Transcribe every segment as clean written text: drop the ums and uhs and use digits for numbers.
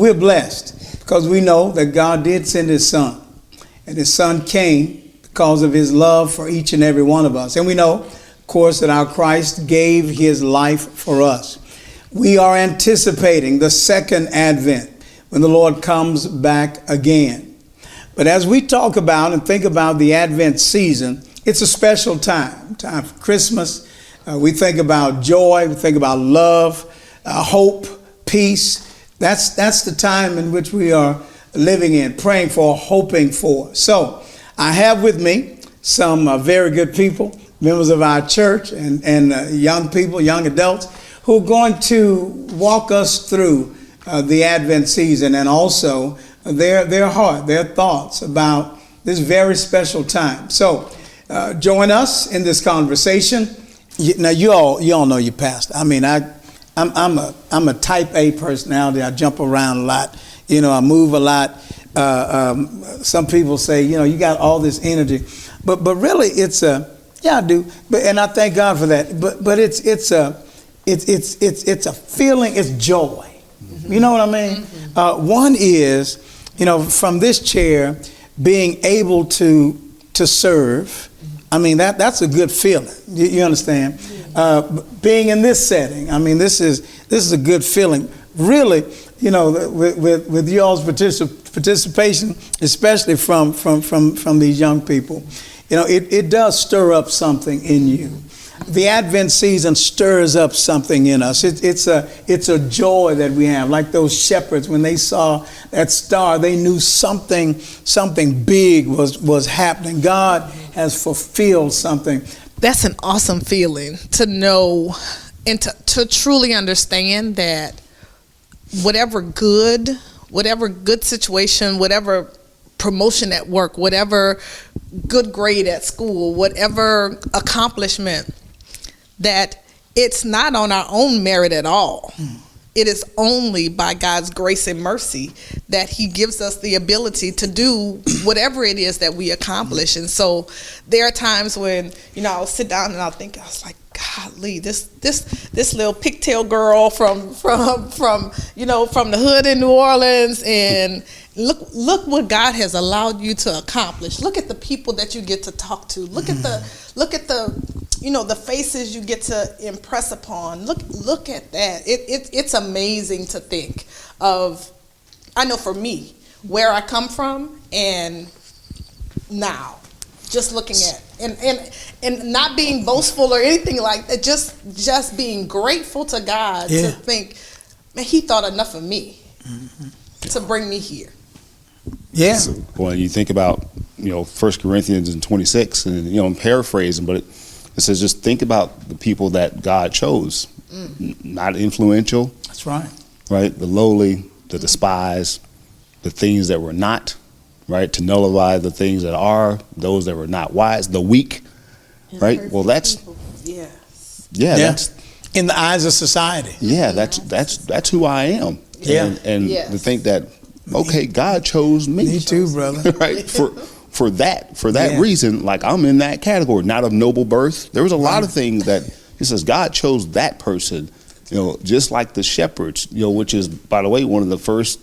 we're blessed because we know that God did send his son, and his son came because of his love for each and every one of us. And we know, of course, that our Christ gave his life for us. We are anticipating the second advent when the Lord comes back again. But as we talk about and think about the Advent season, it's a special time for Christmas. We think about joy, we think about love, hope, peace. That's the time in which we are living in, praying for, hoping for. So I have with me some very good people, members of our church and young people, young adults, who are going to walk us through the Advent season and also their heart, their thoughts about this very special time. So join us in this conversation. Now you all know your pastor. I mean, I'm a type A personality. I jump around a lot. I move a lot. Some people say, you got all this energy, but really it's I do. And I thank God for that. But it's a feeling. It's joy. You know what I mean? One is, from this chair, being able to serve. I mean, that's a good feeling. You understand? Being in this setting, I mean, this is a good feeling. Really, with y'all's participation, especially from these young people, it does stir up something in you. The Advent season stirs up something in us. It's a joy that we have, like those shepherds when they saw that star. They knew something big was happening. God has fulfilled something. That's an awesome feeling to know and to truly understand that whatever good situation, whatever promotion at work, whatever good grade at school, whatever accomplishment, that it's not on our own merit at all. It is only by God's grace and mercy that he gives us the ability to do whatever it is that we accomplish. And so there are times when, I'll sit down and I'll think, I was like, golly, this little pigtail girl from the hood in New Orleans, and look what God has allowed you to accomplish. Look at the people that you get to talk to. Look at the faces you get to impress upon. Look at that. It's amazing to think of. I know for me, where I come from and now, just looking at and not being boastful or anything like that, just being grateful to God to think, man, he thought enough of me to bring me here. Yeah. So, well, you think about 1 Corinthians 26, and I'm paraphrasing, but it says just think about the people that God chose, not influential. That's right. Right, the lowly, the despised, the things that were not. Right, to nullify the things that are, those that were not wise, the weak. And right. Well, that's that's in the eyes of society. Yeah, that's who I am. Yeah, and to think that God chose me. Me too, brother. Right, for that reason, like I'm in that category, not of noble birth. There was a lot of things that he says God chose that person. Just like the shepherds. Which is, by the way, one of the first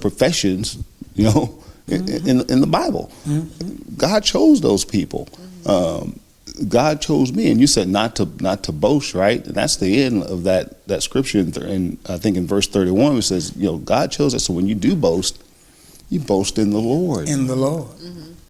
professions. In the Bible, God chose those people. God chose me, and you said not to boast, right? And that's the end of that scripture. And I think in verse 31 it says, God chose us. So when you do boast, you boast in the Lord. In the Lord.